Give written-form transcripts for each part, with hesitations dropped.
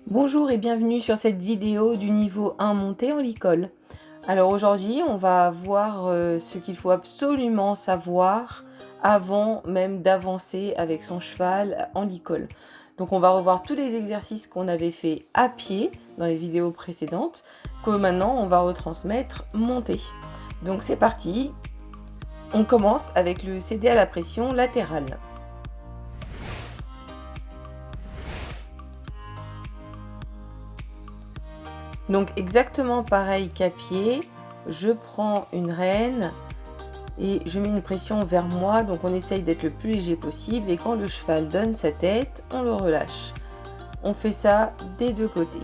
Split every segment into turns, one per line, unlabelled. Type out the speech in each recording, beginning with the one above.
Bonjour et bienvenue sur cette vidéo du niveau 1 montée en licol. Alors aujourd'hui, on va voir ce qu'il faut absolument savoir avant même d'avancer avec son cheval en licol. Donc on va revoir tous les exercices qu'on avait fait à pied dans les vidéos précédentes, que maintenant on va retransmettre montée. Donc c'est parti, on commence avec le CD à la pression latérale. Donc exactement pareil qu'à pied, je prends une rêne et je mets une pression vers moi, donc on essaye d'être le plus léger possible et quand le cheval donne sa tête, on le relâche. On fait ça des deux côtés.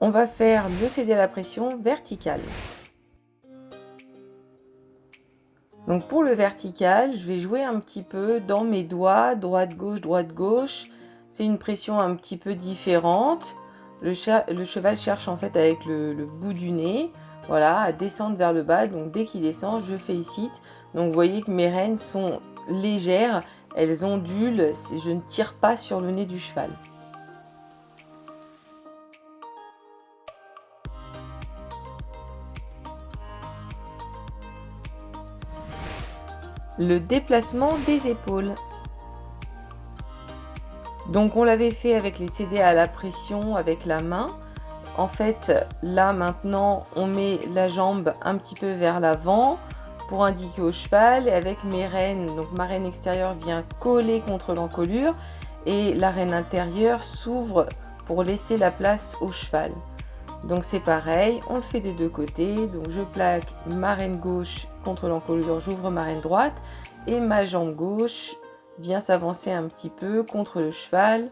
On va faire le céder à la pression verticale. Donc pour le vertical, je vais jouer un petit peu dans mes doigts, droite-gauche, droite-gauche. C'est une pression un petit peu différente. Le cheval cherche en fait avec le bout du nez, voilà, à descendre vers le bas. Donc dès qu'il descend, je félicite. Donc vous voyez que mes rênes sont légères, elles ondulent, je ne tire pas sur le nez du cheval. Le déplacement des épaules. Donc on l'avait fait avec les CD à la pression avec la main. En fait, là maintenant, on met la jambe un petit peu vers l'avant pour indiquer au cheval et avec mes rênes, donc ma rêne extérieure vient coller contre l'encolure et la rêne intérieure s'ouvre pour laisser la place au cheval. Donc c'est pareil, on le fait des deux côtés. Donc je plaque ma rêne gauche contre l'encolure, j'ouvre ma rêne droite et ma jambe gauche vient s'avancer un petit peu contre le cheval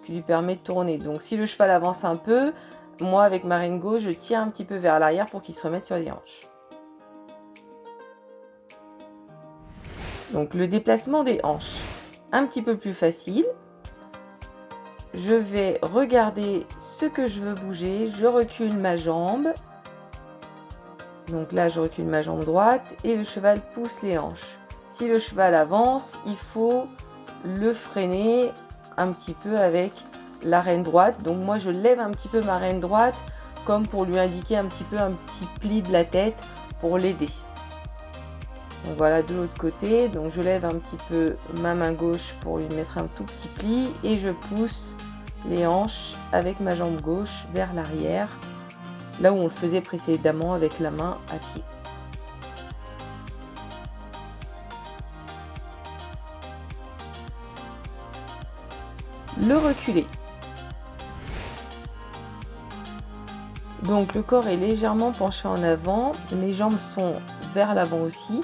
qui lui permet de tourner. Donc si le cheval avance un peu, moi avec ma rêne gauche, je tire un petit peu vers l'arrière pour qu'il se remette sur les hanches. Donc le déplacement des hanches, un petit peu plus facile. Je vais regarder ce que je veux bouger, je recule ma jambe. Donc là, je recule ma jambe droite et le cheval pousse les hanches. Si le cheval avance, il faut le freiner un petit peu avec la rêne droite. Donc moi, je lève un petit peu ma rêne droite comme pour lui indiquer un petit peu un petit pli de la tête pour l'aider. Donc voilà, de l'autre côté, donc je lève un petit peu ma main gauche pour lui mettre un tout petit pli et je pousse les hanches avec ma jambe gauche vers l'arrière, là où on le faisait précédemment avec la main à pied. Le reculer. Donc le corps est légèrement penché en avant, mes jambes sont vers l'avant aussi.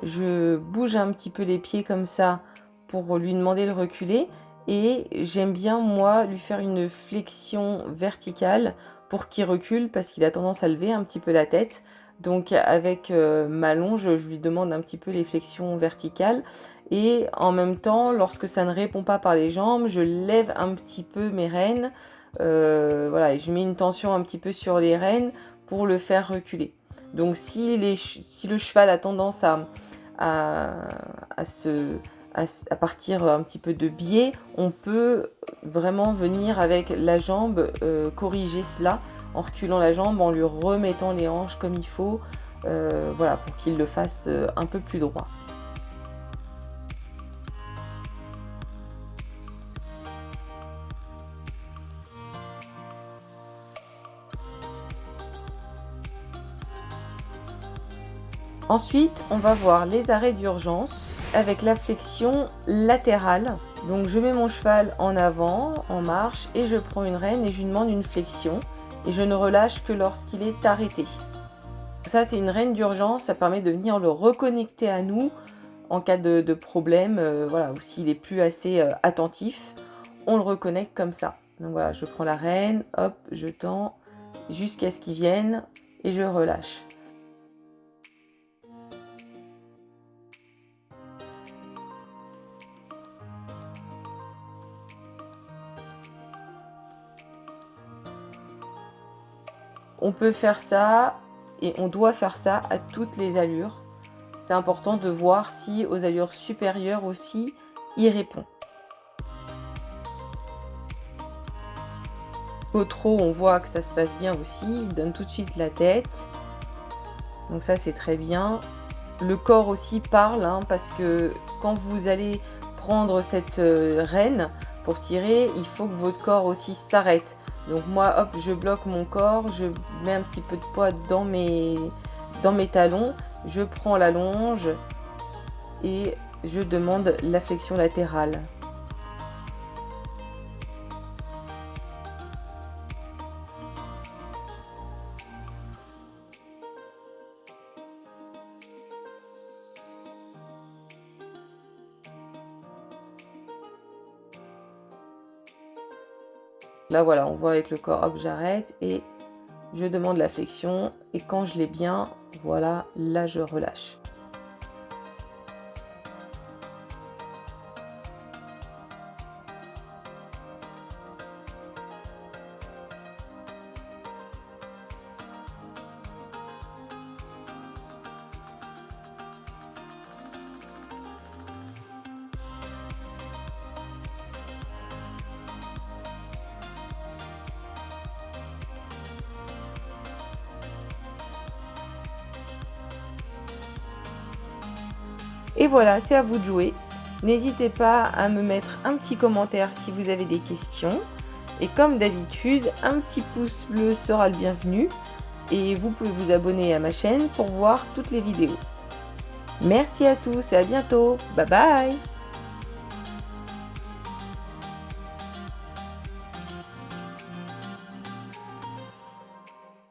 Je bouge un petit peu les pieds comme ça pour lui demander de reculer et j'aime bien moi lui faire une flexion verticale pour qu'il recule parce qu'il a tendance à lever un petit peu la tête. Donc avec ma longe, je lui demande un petit peu les flexions verticales et en même temps, lorsque ça ne répond pas par les jambes, je lève un petit peu mes rênes. Voilà, et je mets une tension un petit peu sur les rênes pour le faire reculer. Donc si le cheval a tendance à partir un petit peu de biais, on peut vraiment venir avec la jambe corriger cela en reculant la jambe, en lui remettant les hanches comme il faut, voilà, pour qu'il le fasse un peu plus droit. Ensuite, on va voir les arrêts d'urgence avec la flexion latérale. Donc je mets mon cheval en avant, en marche, et je prends une rêne et je lui demande une flexion. Et je ne relâche que lorsqu'il est arrêté. Ça, c'est une rêne d'urgence, ça permet de venir le reconnecter à nous en cas de problème, voilà, ou s'il est plus assez attentif, on le reconnecte comme ça. Donc voilà, je prends la rêne, hop, je tends jusqu'à ce qu'il vienne et je relâche. on peut faire ça et on doit faire ça à toutes les allures. C'est important de voir si aux allures supérieures aussi, il répond. Au trop, on voit que ça se passe bien aussi. Il donne tout de suite la tête. Donc ça, c'est très bien. Le corps aussi parle, hein, parce que quand vous allez prendre cette rêne pour tirer, il faut que votre corps aussi s'arrête. Donc moi, hop, je bloque mon corps, je mets un petit peu de poids dans mes talons, je prends la longe et je demande la flexion latérale. Là, voilà, on voit avec le corps, hop, j'arrête et je demande la flexion. Et quand je l'ai bien, voilà, là, je relâche. Et voilà, c'est à vous de jouer. N'hésitez pas à me mettre un petit commentaire si vous avez des questions. Et comme d'habitude, un petit pouce bleu sera le bienvenu. Et vous pouvez vous abonner à ma chaîne pour voir toutes les vidéos. Merci à tous et à bientôt. Bye bye!